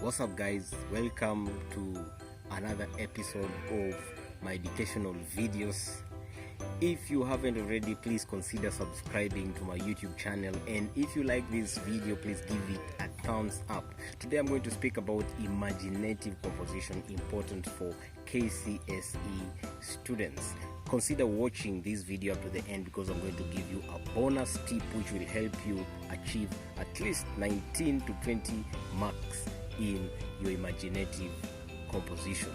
What's up, guys? Welcome to another episode of my educational videos. If you haven't already, please consider subscribing to my YouTube channel, and if you like this video, please give it a thumbs up. Today I'm going to speak about imaginative composition, important for Kcse students. Consider watching this video up to the end because I'm going to give you a bonus tip which will help you achieve at least 19 to 20 marks in your imaginative composition.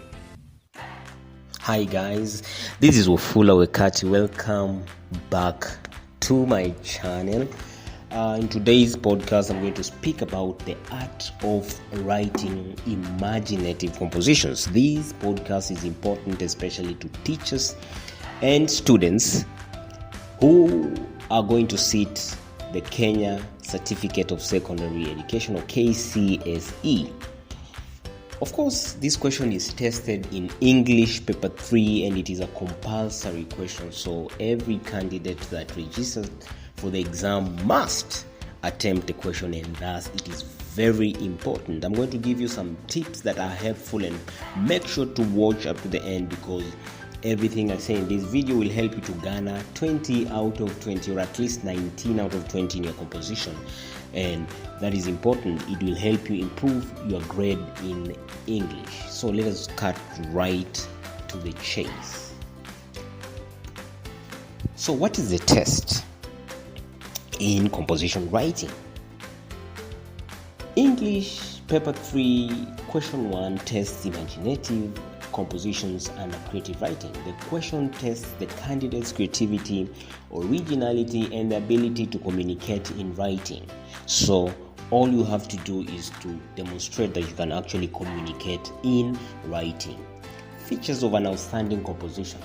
Hi guys, this is Wafula Wekati. Welcome back to my channel. In today's podcast, I'm going to speak about the art of writing imaginative compositions. This podcast is important especially to teachers and students who are going to sit the Kenya Certificate of Secondary Education, or Kcse. Of course, this question is tested in English paper 3 and it is a compulsory question, so every candidate that registers for the exam must attempt the question, and thus it is very important. I'm going to give you some tips that are helpful, and make sure to watch up to the end because everything I say in this video will help you to garner 20 out of 20 or at least 19 out of 20 in your composition, and that is important. It will help you improve your grade in English. So let us cut right to the chase. So what is the test in composition writing? English paper 3 question 1 tests imaginative compositions and creative writing. The question tests the candidate's creativity, originality, and the ability to communicate in writing. So all you have to do is to demonstrate that you can actually communicate in writing. Features of an outstanding composition.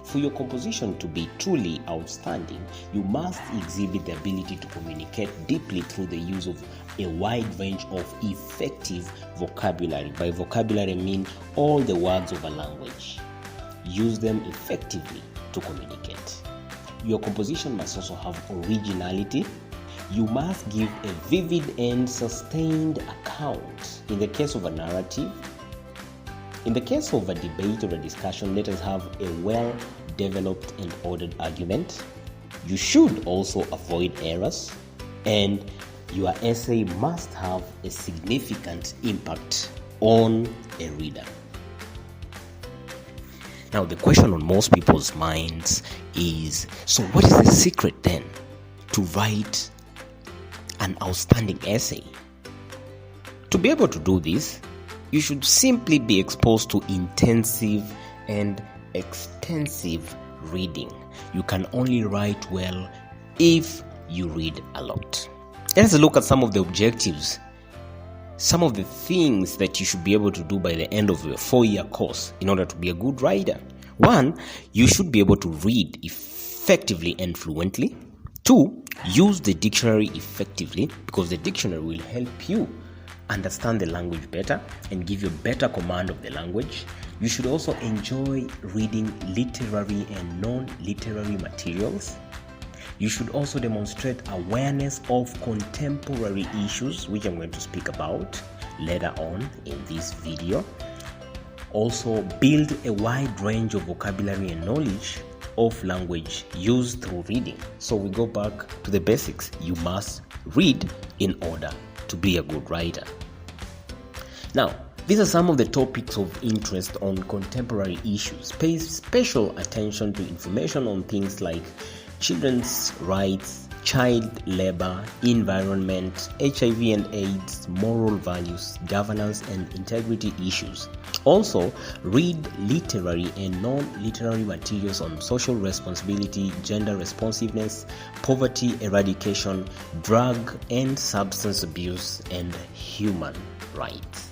For your composition to be truly outstanding, you must exhibit the ability to communicate deeply through the use of a wide range of effective vocabulary. By vocabulary, I mean all the words of a language. Use them effectively to communicate. Your composition must also have originality. You must give a vivid and sustained account. In the case of a narrative, in the case of a debate or a discussion, let us have a well-developed and ordered argument. You should also avoid errors, and your essay must have a significant impact on a reader. Now, the question on most people's minds is, so what is the secret then to write an outstanding essay? To be able to do this, you should simply be exposed to intensive and extensive reading. You can only write well if you read a lot. Let's look at some of the objectives, some of the things that you should be able to do by the end of your 4-year course in order to be a good writer. 1, you should be able to read effectively and fluently. 2, use the dictionary effectively because the dictionary will help you understand the language better and give you better command of the language. You should also enjoy reading literary and non-literary materials. You should also demonstrate awareness of contemporary issues, which I'm going to speak about later on in this video. Also, build a wide range of vocabulary and knowledge of language used through reading. So we go back to the basics. You must read in order to be a good writer. Now, these are some of the topics of interest on contemporary issues. Pay special attention to information on things like children's rights, child labor, environment, HIV and AIDS, moral values, governance and integrity issues. Also, read literary and non-literary materials on social responsibility, gender responsiveness, poverty eradication, drug and substance abuse, and human rights.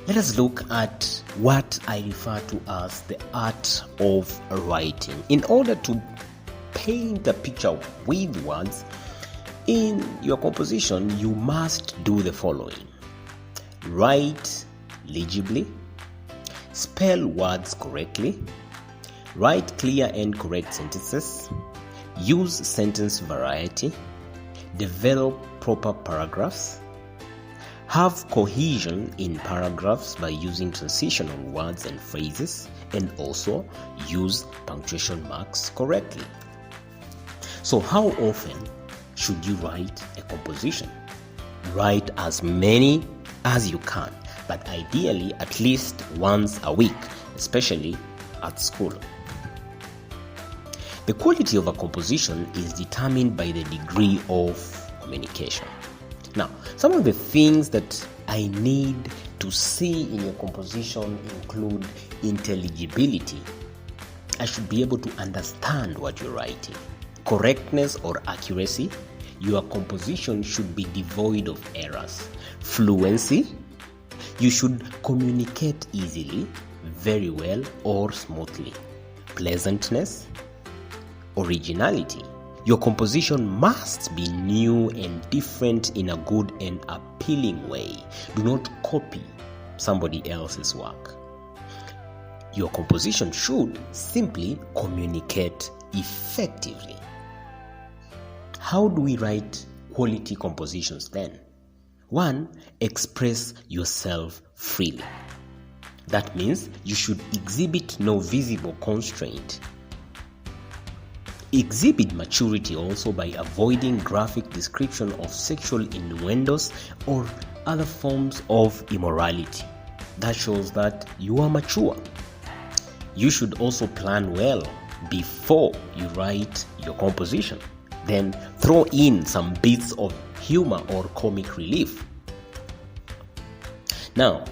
Let us look at what I refer to as the art of writing. In order to paint a picture with words in your composition, you must do the following: write legibly, spell words correctly, write clear and correct sentences, use sentence variety, develop proper paragraphs, Have cohesion in paragraphs by using transitional words and phrases, and also use punctuation marks correctly. So how often should you write a composition? Write as many as you can, but ideally at least once a week, especially at school. The quality of a composition is determined by the degree of communication. Now, some of the things that I need to see in your composition include intelligibility. I should be able to understand what you're writing. Correctness or accuracy. Your composition should be devoid of errors. Fluency. You should communicate easily, very well, or smoothly. Pleasantness. Originality. Your composition must be new and different in a good and appealing way. Do not copy somebody else's work. Your composition should simply communicate effectively. How do we write quality compositions then? 1. Express yourself freely. That means you should exhibit no visible constraint. Exhibit maturity also by avoiding graphic description of sexual innuendos or other forms of immorality. That shows that you are mature. You should also plan well before you write your composition. Then throw in some bits of humor or comic relief. Now,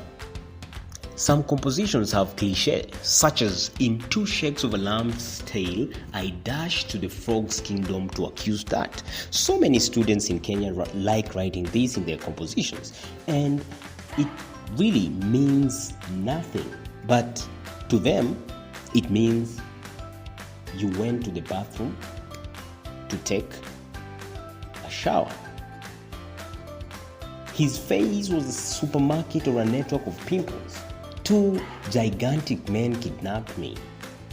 some compositions have cliché, such as in 2 shakes of a lamb's tail, I dash to the frog's kingdom to accuse that. So many students in Kenya like writing this in their compositions, and it really means nothing. But to them, it means you went to the bathroom to take a shower. His face was a supermarket or a network of pimples. 2 gigantic men kidnapped me.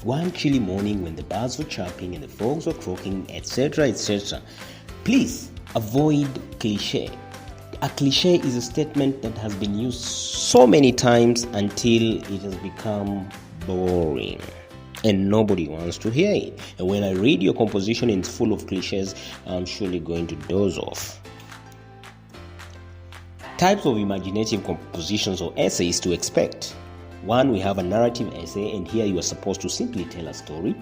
One chilly morning when the birds were chirping and the frogs were croaking, etc., etc. Please avoid cliché. A cliché is a statement that has been used so many times until it has become boring and nobody wants to hear it. And when I read your composition and it's full of clichés, I'm surely going to doze off. Types of imaginative compositions or essays to expect. 1, we have a narrative essay, and here you are supposed to simply tell a story.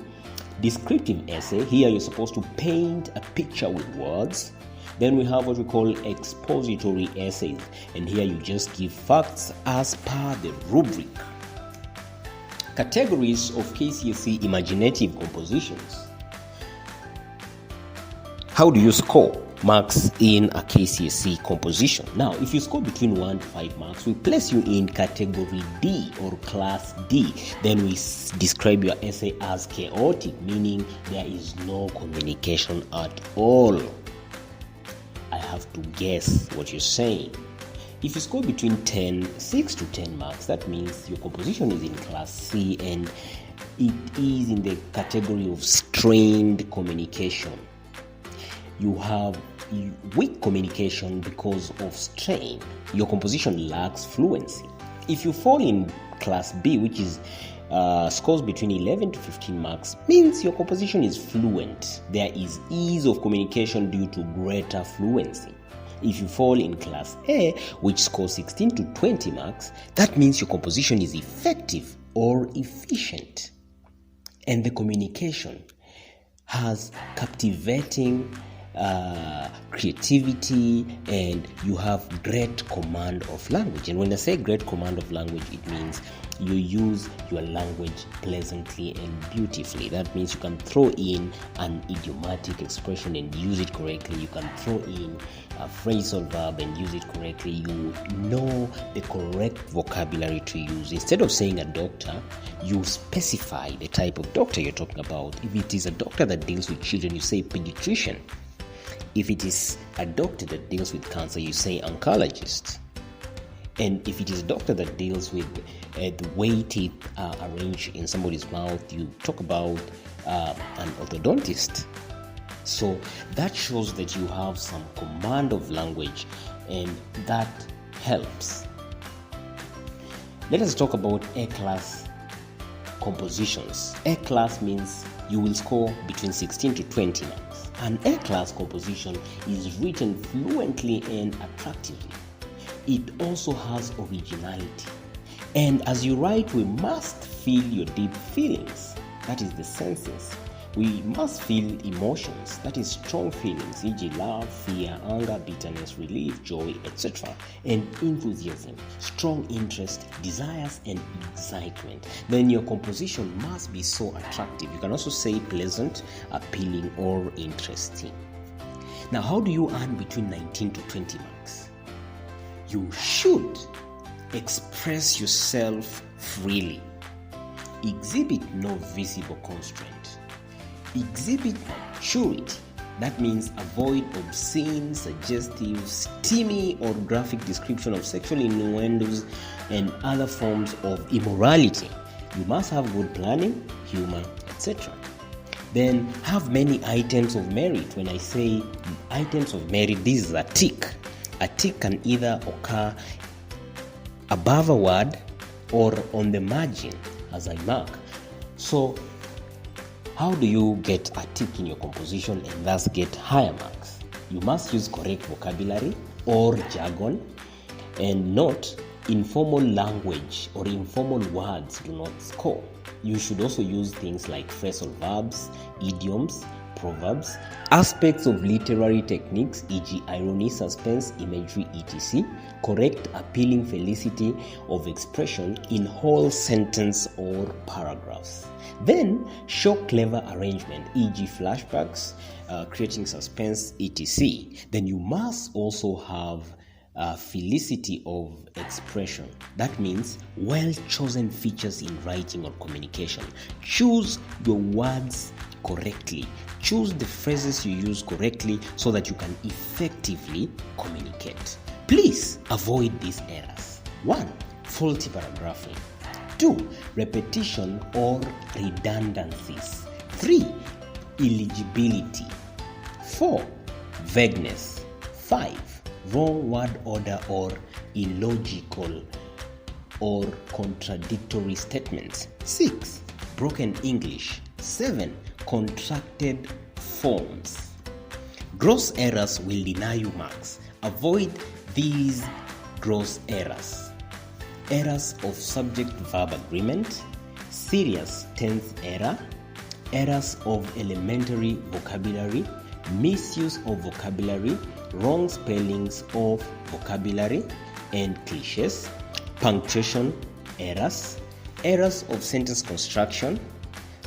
Descriptive essay, here you're supposed to paint a picture with words. Then we have what we call expository essays, and here you just give facts as per the rubric. Categories of Kcse imaginative compositions. How do you score marks in a Kcse composition? Now, if you score between 1 to 5 marks, we place you in category D or class D. Then we describe your essay as chaotic, meaning there is no communication at all. I have to guess what you're saying. If you score between 6 to 10 marks, that means your composition is in class C and it is in the category of strained communication. You have weak communication because of strain. Your composition lacks fluency. If you fall in class B, which is scores between 11 to 15 marks, means your composition is fluent. There is ease of communication due to greater fluency. If you fall in class A, which scores 16 to 20 marks, that means your composition is effective or efficient. And the communication has captivating creativity, and you have great command of language. And when I say great command of language, it means you use your language pleasantly and beautifully. That means you can throw in an idiomatic expression and use it correctly. You can throw in a phrasal verb and use it correctly. You know the correct vocabulary to use. Instead of saying a doctor, you specify the type of doctor you're talking about. If it is a doctor that deals with children, you say pediatrician. If it is a doctor that deals with cancer, you say oncologist. And if it is a doctor that deals with the way teeth are arranged in somebody's mouth, you talk about an orthodontist. So that shows that you have some command of language, and that helps. Let us talk about A-class compositions. A-class means you will score between 16 to 20 marks. An A-class composition is written fluently and attractively. It also has originality. And as you write, we must feel your deep feelings, that is the senses. We must feel emotions, that is strong feelings, e.g. love, fear, anger, bitterness, relief, joy, etc. And enthusiasm, strong interest, desires, and excitement. Then your composition must be so attractive. You can also say pleasant, appealing, or interesting. Now, how do you earn between 19 to 20 marks? You should express yourself freely. Exhibit no visible constraint. Exhibit maturity. That means avoid obscene, suggestive, steamy, or graphic description of sexual innuendos and other forms of immorality. You must have good planning, humor, etc. Then have many items of merit. When I say items of merit, this is a tick. A tick can either occur above a word or on the margin as I mark. So how do you get a tick in your composition and thus get higher marks? You must use correct vocabulary or jargon, and note, informal language or informal words do not score. You should also use things like phrasal verbs, idioms, proverbs, aspects of literary techniques, e.g. irony, suspense, imagery, etc., correct, appealing felicity of expression in whole sentence or paragraphs. Then show clever arrangement, e.g. flashbacks, creating suspense, etc. Then you must also have felicity of expression. That means well-chosen features in writing or communication. Choose your words correctly. Choose the phrases you use correctly so that you can effectively communicate. Please avoid these errors. 1. Faulty paragraphing. 2. Repetition or redundancies. 3. Illegibility. 4. Vagueness. 5. Wrong word order or illogical or contradictory statements. 6. Broken English. 7. Contracted forms. Gross errors will deny you marks. Avoid these gross errors. Errors of subject-verb agreement, serious tense error, errors of elementary vocabulary, misuse of vocabulary, wrong spellings of vocabulary and cliches, punctuation errors, errors of sentence construction,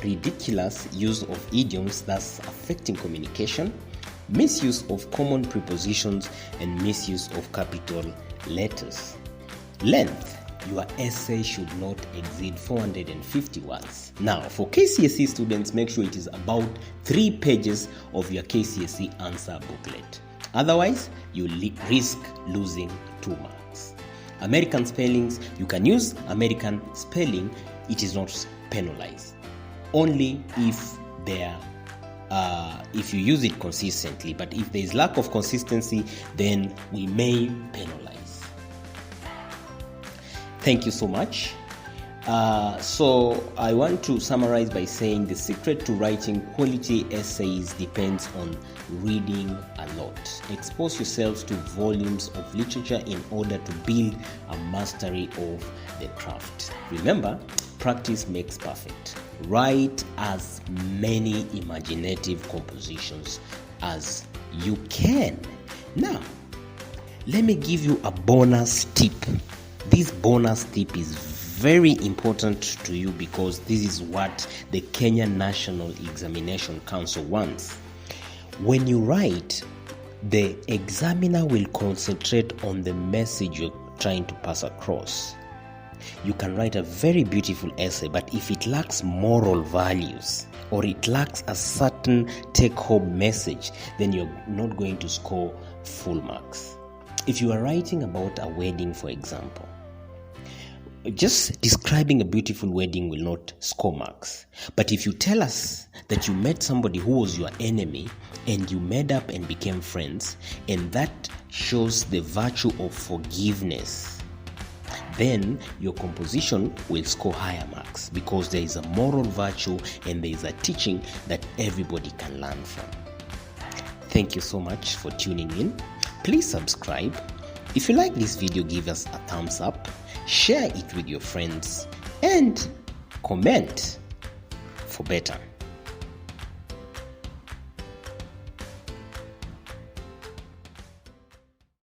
ridiculous use of idioms thus affecting communication, misuse of common prepositions, and misuse of capital letters. Length. Your essay should not exceed 450 words. Now, for Kcse students, make sure it is about 3 pages of your Kcse answer booklet. Otherwise, you risk losing 2 marks. American spellings, you can use American spelling. It is not penalized. Only if you use it consistently. But if there is lack of consistency, then we may penalize. Thank you so much. So I want to summarize by saying the secret to writing quality essays depends on reading a lot. Expose yourself to volumes of literature in order to build a mastery of the craft. Remember, practice makes perfect. Write as many imaginative compositions as you can. Now, let me give you a bonus tip. This bonus tip is very important to you because this is what the Kenya National Examination Council wants. When you write, the examiner will concentrate on the message you're trying to pass across. You can write a very beautiful essay, but if it lacks moral values or it lacks a certain take-home message, then you're not going to score full marks. If you are writing about a wedding, for example, just describing a beautiful wedding will not score marks. But if you tell us that you met somebody who was your enemy and you made up and became friends, and that shows the virtue of forgiveness, then your composition will score higher marks, because there is a moral virtue and there is a teaching that everybody can learn from. Thank you so much for tuning in. Please subscribe. If you like this video, give us a thumbs up, share it with your friends, and comment for better.